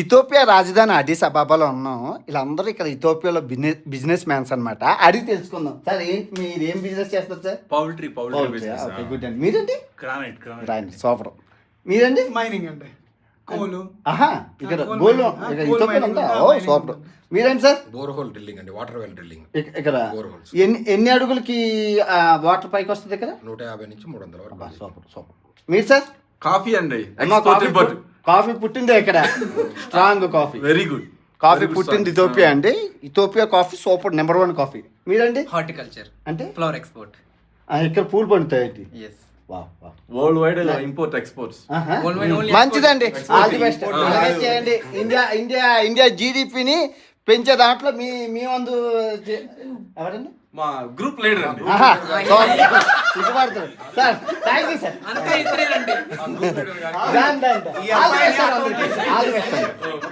Ethiopia రాజధాని అడిస్ అబాబాలో ఉన్నాం. వీళ్ళందరూ ఇక్కడ ఇథియోపియాలో బిజినెస్ మ్యాన్స్ అనమాట. అడిగి తెలుసుకుందాం. సార్ ఏంటి మీరు ఏం బిజినెస్ చేస్తారు sir? Poultry business. Okay, good అండి. మీరండి? గ్రానైట్ రాండి, సూపర్. మీరండి? మైనింగ్ అండి, కోలు. ఆహా, ఇక్కడ గోల్డ్ ఇక్కడ ఇథియోపియా ఉందా? ఓ సూపర్. మీరేంటి సార్? బోర్హోల్ డ్రిల్లింగ్ అండి, వాటర్ వెల్ డ్రిల్లింగ్. ఇక్కడ బోర్హోల్స్ ఎన్ని అడుగులకి వాటర్ పైకి వస్తుంది ఇక్కడ? 150 నుంచి 300 వరకు. Super super. మీరు సార్? కాఫీ అండి. కాఫీ పుట్టిందే ఇక్కడ. Strong coffee, very good. Coffee పుట్టింది ఇథియోపియా అండి. Ethiopia coffee super, number 1 coffee. మీరండి? హార్టికల్చర్, అంటే ఫ్లవర్ ఎక్స్పోర్ట్. ఇక్కడ పూలు పండుతాయి. Yes, world wide import exports. మంచిదండి, ఆల్ ది బెస్ట్. చేయండి. ఇండియా జీడిపిని పెంచే దాంట్లో మీ వంతు ఎవరండి? మా గ్రూప్ లీడర్ అండి. సిగ్గుపడుతుంది సార్. Thank you sir. అంతా ఇద్దరేనండి. All the best.